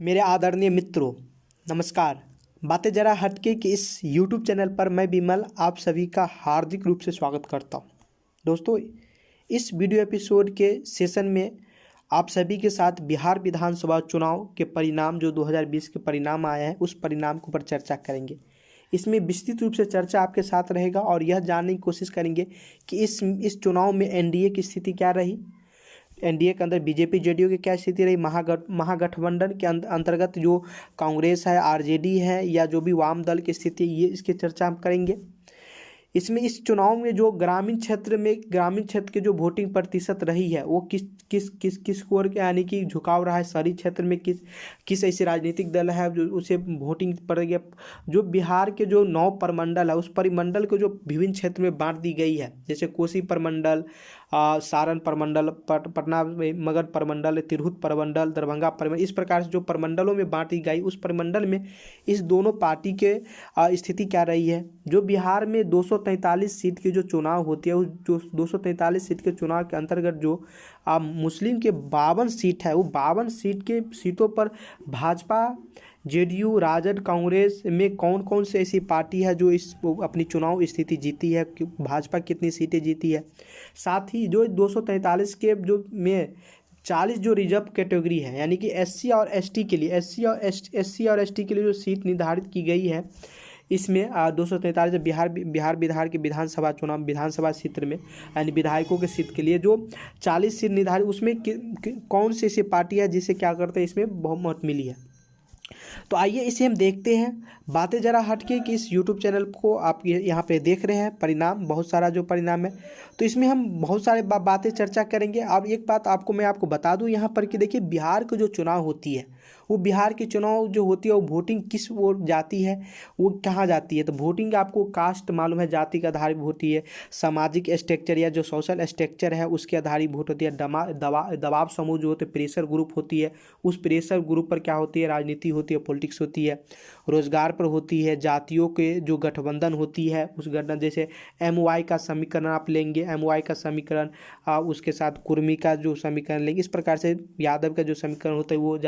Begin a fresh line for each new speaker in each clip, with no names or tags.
मेरे आदरणीय मित्रों, नमस्कार। बातें जरा हटके कि इस YouTube चैनल पर मैं विमल आप सभी का हार्दिक रूप से स्वागत करता हूं। दोस्तों, इस वीडियो एपिसोड के सेशन में आप सभी के साथ बिहार विधानसभा चुनाव के परिणाम जो 2020 के परिणाम आए हैं उस परिणाम के ऊपर चर्चा करेंगे। इसमें विस्तृत रूप से चर्चा आपके साथ रहेगा और यह जानने की कोशिश करेंगे कि इस चुनाव में एनडीए की स्थिति क्या रही, एनडीए के अंदर बीजेपी जेडीयू की क्या स्थिति रही, महागठबंधन के अंतर्गत जो कांग्रेस है, आरजेडी है या जो भी वाम दल की स्थिति, ये इसकी चर्चा हम करेंगे। इसमें इस चुनाव में जो ग्रामीण क्षेत्र के जो वोटिंग प्रतिशत रही है वो किस ओर यानी कि झुकाव रहा है। शहरी क्षेत्र में किस ऐसे राजनीतिक दल है जो उसे वोटिंग पड़ गया। जो बिहार के जो 9 प्रमंडल है उस परिमंडल को जो विभिन्न क्षेत्र में बांट दी गई है, जैसे कोसी प्रमंडल, सारण प्रमंडल, पटना मगध प्रमंडल, तिरहुत प्रमंडल, दरभंगा प्रमंडल, इस प्रकार से जो प्रमंडलों में बांटी गई उस परिमंडल में इस दोनों पार्टी के स्थिति क्या रही है। जो बिहार में 243 सीट की जो चुनाव होती है उस जो 243 सीट के चुनाव के अंतर्गत जो मुस्लिम के 52 सीट है वो 52 सीटों पर भाजपा, जेडीयू, राजद, कांग्रेस में कौन कौन से ऐसी पार्टी है जो इस अपनी चुनाव स्थिति जीती है, भाजपा कितनी सीटें जीती है। साथ ही जो 243 के जो में 40 जो रिजर्व कैटेगरी है यानी कि एससी और एसटी के लिए जो सीट निर्धारित की गई है, इसमें 243 बिहार के विधानसभा क्षेत्र में यानी विधायकों के सीट के लिए जो 40 सीट निर्धारित, उसमें कौन सी ऐसी पार्टी है जिसे क्या करते हैं इसमें बहुमत मिली है। तो आइए इसे हम देखते हैं। बातें जरा हटके कि इस YouTube चैनल को आप यहाँ पे देख रहे हैं, परिणाम बहुत सारा जो परिणाम है तो इसमें हम बहुत सारे बातें चर्चा करेंगे। अब एक बात मैं आपको बता दूं यहाँ पर कि देखिए, बिहार की जो चुनाव होती है वो बिहार की चुनाव जो होती है वो वोटिंग किस ओर जाती है, वो कहाँ जाती है। तो वोटिंग आपको कास्ट मालूम है, जाति का आधारित होती है, सामाजिक स्ट्रक्चर या जो सोशल स्ट्रक्चर है उसके आधारित वोट होती है, दबाव समूह जो होते हैं, प्रेशर ग्रुप होती है, उस प्रेशर ग्रुप पर क्या होती है, राजनीति होती है, पॉलिटिक्स होती है, रोजगार पर होती है, जातियों के जो गठबंधन होती है उस गठबंधन, जैसे MY का समीकरण आप लेंगे, MY का समीकरण उसके साथ कुर्मी का जो समीकरण लेंगे, इस प्रकार से यादव का जो समीकरण होता है वो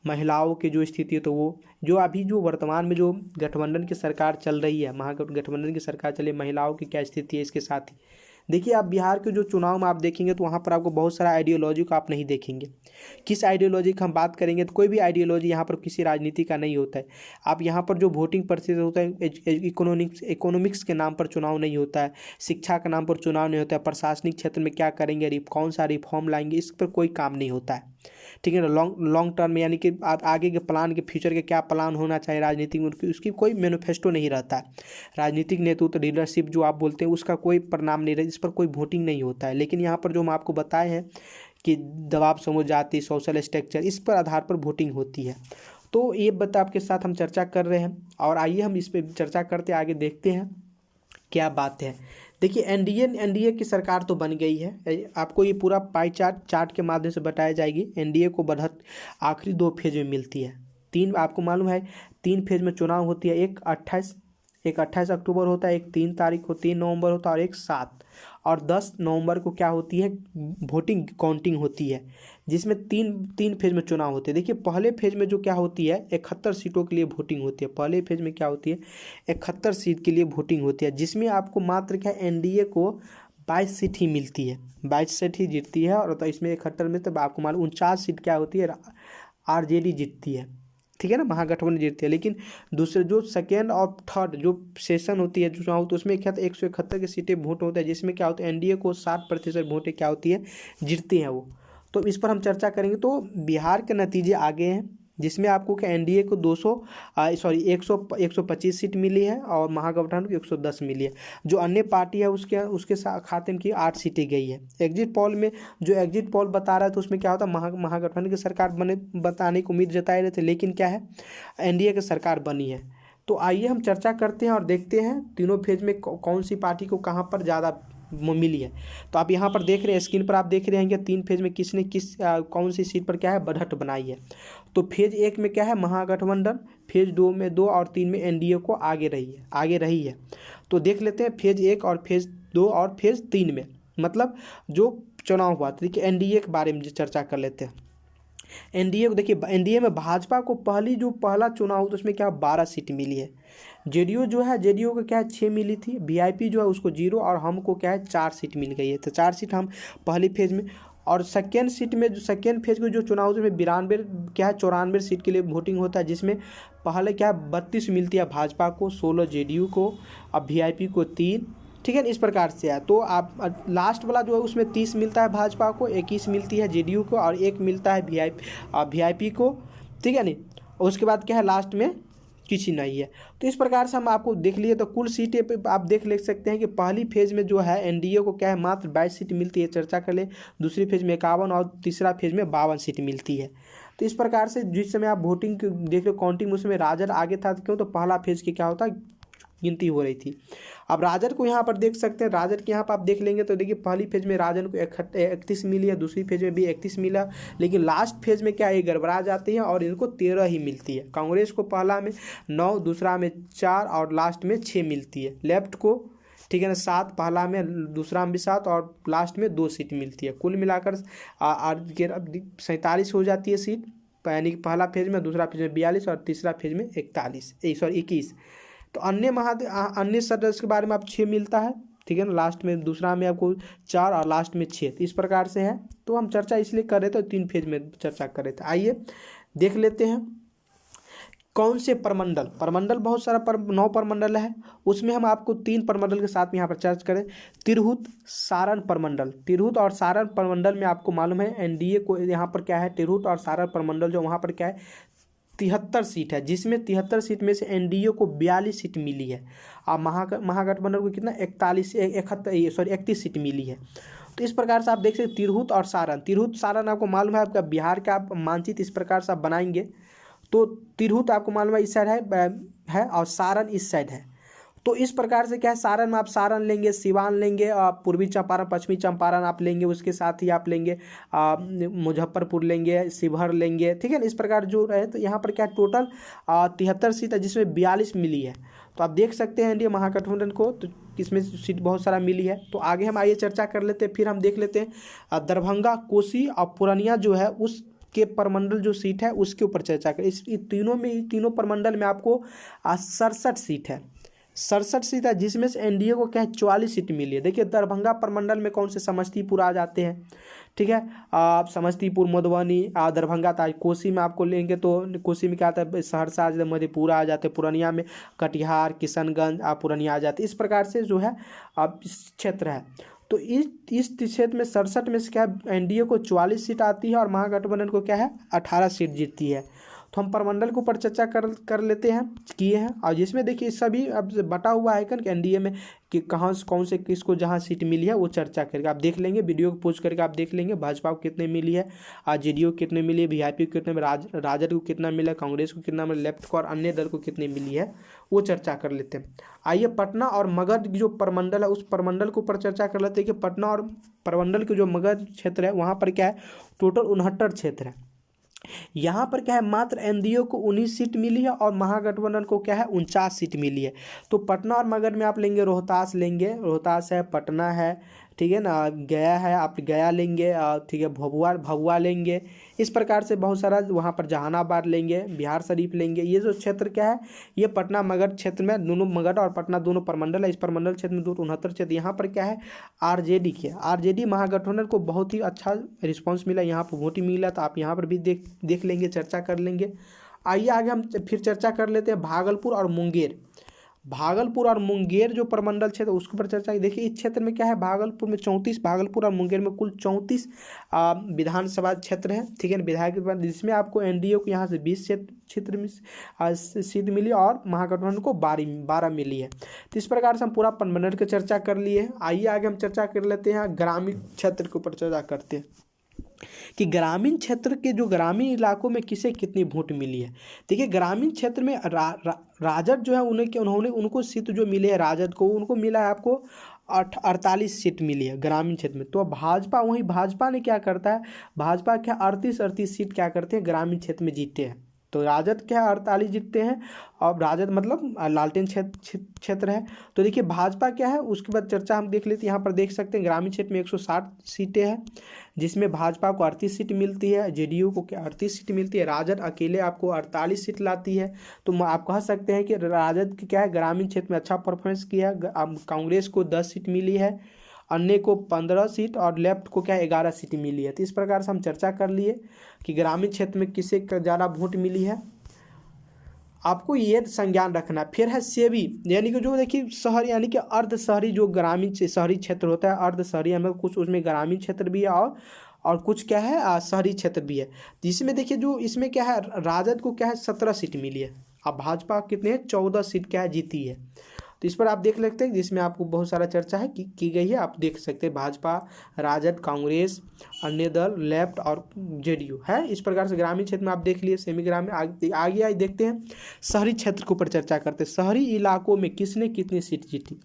महिलाओं की जो स्थिति है तो वो जो अभी जो वर्तमान में जो गठबंधन की सरकार चल रही है, महागठबंधन की सरकार चल रही है, महिलाओं की क्या स्थिति है इसके साथ ही देखिए। आप बिहार के जो चुनाव में आप देखेंगे तो वहाँ पर आपको बहुत सारा आइडियोलॉजी को आप नहीं देखेंगे। किस आइडियोलॉजी की हम बात करेंगे तो कोई भी आइडियोलॉजी यहाँ पर किसी राजनीति का नहीं होता है। आप यहाँ पर जो वोटिंग प्रतिशत होता है, इकोनॉमिक्स के नाम पर चुनाव नहीं होता है, शिक्षा के नाम पर चुनाव नहीं होता है, प्रशासनिक क्षेत्र में क्या करेंगे, कौन सा रिफॉर्म लाएंगे, इस पर कोई काम नहीं होता है, ठीक है ना। लॉन्ग टर्म में यानी कि आगे के प्लान के फ्यूचर के क्या प्लान होना चाहिए राजनीतिक में, उसकी कोई मैनिफेस्टो नहीं रहता है। राजनीतिक नेतृत्व, लीडरशिप जो आप बोलते हैं उसका कोई परिणाम नहीं रहता, इस पर कोई वोटिंग नहीं होता है। लेकिन यहाँ पर जो हम आपको बताए हैं कि दबाव समूह, जाति, सोशल स्ट्रक्चर, इस पर आधार पर वोटिंग होती है। तो ये बात आपके साथ हम चर्चा कर रहे हैं और आइए हम इस पर चर्चा करते आगे देखते हैं क्या बात है। देखिए, एनडीए की सरकार तो बन गई है, आपको ये पूरा पाई चार्ट के माध्यम से बताया जाएगी। एनडीए को बढ़त आखिरी 2 फेज में मिलती है। 3 आपको मालूम है 3 फेज में चुनाव होती है, एक 28 अक्टूबर होता है, एक 3 तारीख को 3 नवंबर होता है और एक 7 और 10 नवंबर को क्या होती है, वोटिंग काउंटिंग होती है, जिसमें तीन फेज में चुनाव होते हैं। देखिए, पहले फेज में जो क्या होती है 71 सीटों के लिए वोटिंग होती है। पहले फेज में क्या होती है 71 सीट के लिए वोटिंग होती है, जिसमें आपको मात्र क्या एनडीए को 22 सीट ही मिलती है, 22 सीट ही जीतती है। और तो इसमें 71 में तब आपको मालूम 49 सीट क्या होती है आरजेडी जीतती है, ठीक है ना, महागठबंधन जीतती है। लेकिन दूसरे जो सेकेंड और थर्ड जो सेशन होती है जो चुनाव, तो उसमें क्या 171 की सीटें वोट होता है, जिसमें क्या होता है एनडीए को 60% वोटें क्या होती है जीतती हैं वो। तो इस पर हम चर्चा करेंगे। तो बिहार के नतीजे आगे हैं, जिसमें आपको क्या एनडीए को 125 सीट मिली है और महागठबंधन को 110 मिली है। जो अन्य पार्टी है उसके खाते में की 8 सीटें गई है। एग्जिट पोल बता रहा है तो उसमें क्या होता है महागठबंधन की सरकार बताने की उम्मीद जताए रहे थे, लेकिन क्या है एनडीए की सरकार बनी है। तो आइए हम चर्चा करते हैं और देखते हैं तीनों फेज में कौन सी पार्टी को कहाँ पर ज़्यादा मिली है। तो आप यहाँ पर देख रहे हैं, स्क्रीन पर आप देख रहे हैं कि 3 फेज में किसने कौन सी सीट पर क्या है बढ़त बनाई है। तो फेज 1 में क्या है महागठबंधन, फेज 2 में 2 और 3 में एनडीए को आगे रही है। तो देख लेते हैं फेज 1 और फेज 2 और फेज 3 में मतलब जो चुनाव हुआ। तो देखिए एनडीए के बारे में चर्चा कर लेते हैं। एनडीए को देखिए, एनडीए में भाजपा को पहला चुनाव हुआ तो उसमें क्या 12 सीट मिली है। जेडीयू जो है, जेडीयू को क्या है 6 मिली थी, वीआईपी जो है उसको 0 और हमको क्या है 4 सीट मिल गई है। तो 4 सीट हम पहली फेज में, और सेकेंड सीट में जो सेकेंड फेज को जो चुनाव उसमें 92 क्या है 94 सीट के लिए वोटिंग होता है, जिसमें पहले क्या है 32 मिलती है भाजपा को, 16 जेडीयू को, अब वीआईपी को 3, ठीक है इस प्रकार से है। तो आप लास्ट वाला जो है उसमें 30 मिलता है भाजपा को, 21 मिलती है जेडीयू को और 1 मिलता है वीआईपी को, ठीक है नहीं। और उसके बाद क्या है लास्ट में किसी नहीं है। तो इस प्रकार से हम आपको देख लिए, तो कुल सीटें पे आप ले सकते हैं कि पहली फेज में जो है एनडीए को क्या है मात्र 22 सीट मिलती है, चर्चा कर ले। दूसरी फेज में 51 और तीसरा फेज में 52 सीट मिलती है। तो इस प्रकार से जिस समय आप वोटिंग देख लो काउंटिंग, उसमें राजद आगे था, क्यों तो पहला फेज की क्या होता गिनती हो रही थी। अब राजद को यहाँ पर देख सकते हैं, राजद के यहाँ पर आप देख लेंगे तो देखिए पहली फेज में राजद को 31 मिली है, दूसरी फेज में भी 31 मिला, लेकिन लास्ट फेज में क्या है गड़बड़ा जाती है और इनको 13 ही मिलती है। कांग्रेस को पहला में 9, दूसरा में 4 और लास्ट में 6 मिलती है। लेफ्ट को ठीक है ना 7, पहला में दूसरा में भी 7 और लास्ट में 2 सीट मिलती है। कुल मिलाकर 47 हो जाती है सीट, यानी कि पहला फेज में, दूसरा फेज में 42 और तीसरा फेज में 21। तो अन्य सदस्य के बारे में आप 6 मिलता है, ठीक है ना, लास्ट में दूसरा में आपको 4 और लास्ट में 6। तो इस प्रकार से है। तो हम चर्चा इसलिए कर रहे थे, 3 फेज में चर्चा कर रहे थे। आइए देख लेते हैं कौन से परमंडल बहुत सारा 9 परमंडल है, उसमें हम आपको 3 परमंडल के साथ में यहाँ पर चर्चा करें। तिरहुत सारण परमंडल, तिरहुत और सारण परमंडल में आपको मालूम है एनडीए को यहाँ पर क्या है, तिरहुत और सारण परमंडल जो वहाँ पर क्या है 73 सीट है, जिसमें 73 सीट में से एनडीए को 42 सीट मिली है और महागठबंधन को कितना 31 सीट मिली है। तो इस प्रकार से आप देख सकते तिरहुत और सारण आपको मालूम है आपका बिहार का आप मानचित्र इस प्रकार से आप बनाएंगे तो तिरहुत आपको मालूम है इस साइड है और सारण इस साइड है। तो इस प्रकार से क्या है सारण में आप सारण लेंगे, सिवान लेंगे, पूर्वी चंपारण, पश्चिमी चंपारण आप लेंगे, उसके साथ ही आप लेंगे मुजफ्फरपुर लेंगे, शिवहर लेंगे, ठीक है ना। इस प्रकार जो रहे तो यहाँ पर क्या टोटल 73 सीट है, जिसमें 42 मिली है। तो आप देख सकते हैं एनडीए महागठबंधन को तो इसमें सीट बहुत सारा मिली है। तो आगे हम आइए चर्चा कर लेते हैं। फिर हम देख लेते हैं दरभंगा, कोसी और पूर्णिया जो है उसके परमंडल जो सीट है उसके ऊपर चर्चा करें। इस तीनों परमंडल में आपको 67 सीट है, 67 सीट है, जिसमें से एनडीए को क्या है 44 सीट मिली है। देखिए दरभंगा परमंडल में कौन से समस्तीपुर आ जाते हैं, ठीक है, आप समस्तीपुर, मधुबनी, दरभंगा था। कोसी में आपको लेंगे तो कोसी में क्या आता है सहरसा, मधेपुरा आ जाते हैं। पूर्णिया में कटिहार, किशनगंज, पूर्णिया आ जाते हैं। इस प्रकार से जो है अब इस क्षेत्र है। तो इस क्षेत्र में 67 में से क्या एनडीए को 44 सीट आती है और महागठबंधन को क्या है 18 सीट जीतती है। तो हम परमंडल के ऊपर चर्चा कर लेते हैं, किए हैं। और जिसमें देखिए सभी अब बटा हुआ है कि एनडीए में कि कहाँ कौन से किसको जहाँ सीट मिली है वो चर्चा करके आप देख लेंगे, वीडियो को पोस्ट करके आप देख लेंगे। भाजपा को कितने मिली है, जेडीयू को कितने मिली है, वीआईपी को कितने मिला, राजद को कितना मिला, कांग्रेस को कितना मिला, लेफ्ट को और अन्य दल को कितनी मिली है वो चर्चा कर लेते हैं। आइए पटना और मगध जो परमंडल है उस परमंडल के ऊपर चर्चा कर लेते हैं कि पटना और परमंडल के जो मगध क्षेत्र है वहाँ पर क्या है टोटल 69 क्षेत्र है। यहाँ पर क्या है मात्र एनडीए को 19 सीट मिली है और महागठबंधन को क्या है 49 सीट मिली है। तो पटना और मगध में आप लेंगे रोहतास लेंगे, रोहतास है, पटना है, ठीक है ना, गया है, आप गया लेंगे, ठीक है, भभुआ लेंगे। इस प्रकार से बहुत सारा वहाँ पर जहानाबाद लेंगे, बिहार शरीफ लेंगे। ये जो क्षेत्र क्या है ये पटना मगध क्षेत्र में दोनों मगध और पटना दोनों परमंडल है। इस परमंडल क्षेत्र में 69 क्षेत्र। यहाँ पर क्या है आरजेडी के आरजेडी महागठबंधन को बहुत ही अच्छा रिस्पॉन्स मिला, यहाँ पर वोटिंग मिला। तो आप यहाँ पर भी देख लेंगे, चर्चा कर लेंगे। आइए आगे हम फिर चर्चा कर लेते हैं भागलपुर और मुंगेर जो परमंडल क्षेत्र उसके ऊपर चर्चा। देखिए इस क्षेत्र में क्या है भागलपुर में 34, भागलपुर और मुंगेर में कुल 34 विधानसभा क्षेत्र है, ठीक है ना, विधायक, जिसमें आपको एनडीए को यहाँ से 20 क्षेत्र में सीट मिली और महागठबंधन को 12 मिली है। तो इस प्रकार से हम पूरा परमंडल की चर्चा कर लिए हैं। आइए आगे हम चर्चा कर लेते हैं ग्रामीण क्षेत्र के ऊपर चर्चा करते हैं कि ग्रामीण क्षेत्र के जो ग्रामीण इलाकों में किसे कितनी वोट मिली है। देखिए ग्रामीण क्षेत्र में राजद जो है उनको सीट जो मिले है राजद को उनको मिला है आपको 48 सीट मिली है ग्रामीण क्षेत्र में। तो भाजपा ने क्या करता है, भाजपा क्या 38 सीट क्या करते हैं ग्रामीण क्षेत्र में जीते हैं। तो राजद क्या है 48 जीतते हैं, और राजद मतलब लालटेन क्षेत्र है। तो देखिए भाजपा क्या है, उसके बाद चर्चा हम देख लेते हैं। यहाँ पर देख सकते हैं ग्रामीण क्षेत्र में 160 सीटें हैं, जिसमें भाजपा को 38 सीट मिलती है, जेडीयू को क्या 38 सीट मिलती है, राजद अकेले आपको 48 सीट लाती है। तो आप कह सकते हैं कि राजद की क्या है ग्रामीण क्षेत्र में अच्छा परफॉर्मेंस किया है। कांग्रेस को 10 सीट मिली है, अन्य को 15 सीट, और लेफ्ट को क्या 11 सीट मिली है। तो इस प्रकार से हम चर्चा कर लिए कि ग्रामीण क्षेत्र में किसे ज़्यादा वोट मिली है। आपको ये संज्ञान रखना। फिर है सेबी, यानी कि जो देखिए शहर यानी कि अर्ध शहरी जो ग्रामीण शहरी क्षेत्र होता है, अर्ध शहरी मतलब कुछ उसमें ग्रामीण क्षेत्र भी है और कुछ क्या है शहरी क्षेत्र भी है। तो इसमें देखिए जो इसमें क्या है राजद को क्या है 17 सीट मिली है, अब भाजपा कितने हैं 14 सीट क्या है जीती है। तो इस पर आप देख सकते हैं, जिसमें आपको बहुत सारा चर्चा है की गई है। आप देख सकते हैं भाजपा, राजद, कांग्रेस, अन्य दल, लेफ्ट और जेडीयू है। इस प्रकार से ग्रामीण क्षेत्र में आप देख लिए। सेमी ग्रामीण आगे देखते हैं शहरी क्षेत्र के ऊपर चर्चा करते हैं। शहरी इलाकों में किसने कितनी सीट जीती।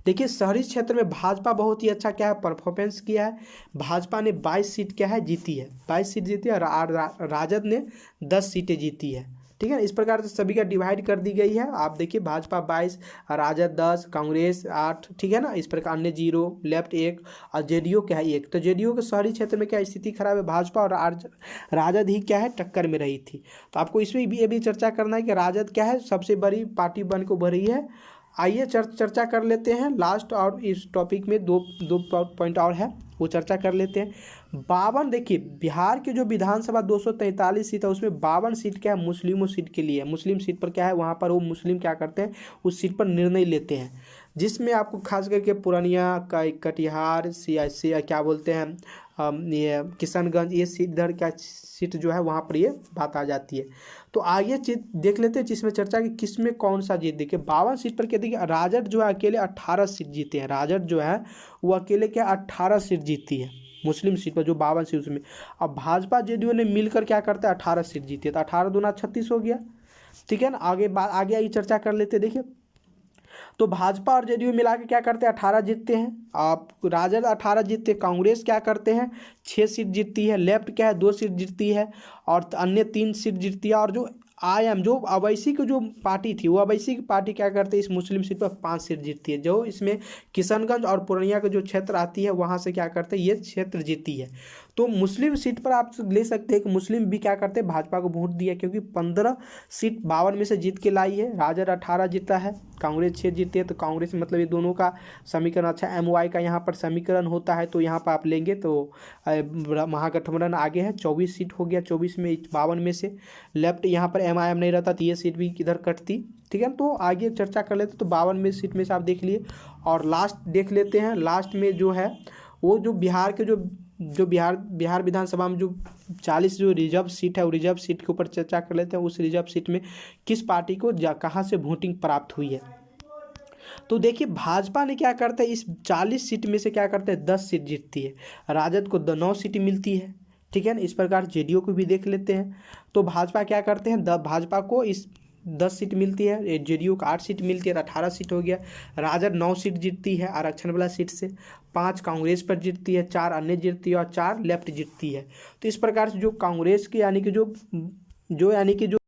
देखिए शहरी क्षेत्र में भाजपा बहुत ही अच्छा क्या है परफॉर्मेंस किया है। भाजपा ने 22 सीट क्या है जीती है, 22 सीट जीती है, और राजद ने 10 सीटें जीती है। ठीक है, इस प्रकार से सभी का डिवाइड कर दी गई है। आप देखिए भाजपा 22, राजद 10, कांग्रेस 8, ठीक है ना। इस प्रकार अन्य 0, लेफ्ट 1 और जेडीयू क्या है 1। तो जेडीयू के शहरी क्षेत्र में क्या स्थिति खराब है, भाजपा और राजद ही क्या है टक्कर में रही थी। तो आपको इसमें भी ये भी चर्चा करना है कि राजद क्या है सबसे बड़ी पार्टी बन को उभरी है। आइए चर्चा कर लेते हैं लास्ट, और इस टॉपिक में दो पॉइंट और है वो चर्चा कर लेते हैं। 52 देखिए बिहार के जो विधानसभा 243 सीट है, उसमें 52 सीट क्या है मुस्लिमों सीट के लिए। मुस्लिम सीट पर क्या है वहाँ पर वो मुस्लिम क्या करते हैं उस सीट पर निर्णय लेते हैं, जिसमें आपको खास करके पूर्णिया का कटिहार से क्या बोलते हैं ये किशनगंज, ये सीट इधर क्या सीट जो है वहाँ पर ये बात आ जाती है। तो आगे चीज देख लेते हैं जिसमें चर्चा की किस में कौन सा जीत। देखिए 52 सीट पर क्या देखिए राजद जो है अकेले 18 सीट जीते हैं। राजद जो है वो अकेले क्या 18 सीट जीती है मुस्लिम सीट पर जो 52 सीट उसमें। अब भाजपा जेडीयू ने मिलकर क्या करते हैं 18 सीट जीती है, तो 18 दूना 36 हो गया। ठीक है ना, आगे आई चर्चा कर लेते हैं। देखिए तो भाजपा और जेडीयू मिला के क्या करते हैं 18 जीतते हैं। आप राजद 18 जीतते हैं, कांग्रेस क्या करते हैं 6 सीट जीतती है, लेफ्ट क्या है 2 सीट जीतती है, और अन्य 3 सीट जीतती है। और जो जो अवैसी की जो पार्टी थी वो अवैसी की पार्टी क्या करते हैं इस मुस्लिम सीट पर 5 सीट जीतती है। जो इसमें किशनगंज और पूर्णिया का जो क्षेत्र आती है वहाँ से क्या करते हैं ये क्षेत्र जीती है। तो मुस्लिम सीट पर आप ले सकते हैं कि मुस्लिम भी क्या करते हैं भाजपा को वोट दिया, क्योंकि 15 सीट 52 में से जीत के लाई है। राजद 18 जीता है, कांग्रेस 6 जीती है। तो कांग्रेस मतलब ये दोनों का समीकरण अच्छा MY का यहाँ पर समीकरण होता है, तो यहाँ पर आप लेंगे तो महागठबंधन आगे है, 24 सीट हो गया। 24 में 52 में से लेफ्ट यहाँ पर MIM नहीं रहता तो ये सीट भी किधर कटती। ठीक है, तो आगे चर्चा कर लेते। तो 52 में सीट में से आप देख लिए, और लास्ट देख लेते हैं। लास्ट में जो है वो जो बिहार के जो बिहार विधानसभा में जो 40 जो रिजर्व सीट है, वो रिजर्व सीट के ऊपर चर्चा कर लेते हैं। उस रिजर्व सीट में किस पार्टी को कहाँ से वोटिंग प्राप्त हुई है। तो देखिए भाजपा ने क्या करता है इस 40 सीट में से क्या करते हैं 10 सीट जीतती है, राजद को 9 सीट मिलती है। ठीक है ना, इस प्रकार जेडीयू को भी देख लेते हैं। तो भाजपा क्या करते हैं भाजपा को इस 10 सीट मिलती है, जेडीयू को 8 सीट मिलती है, 18 सीट हो गया। राजद 9 सीट जीतती है आरक्षण वाला सीट से, 5 कांग्रेस पर जीतती है, 4 अन्य जीतती है और 4 लेफ्ट जीतती है। तो इस प्रकार से जो कांग्रेस की यानी कि जो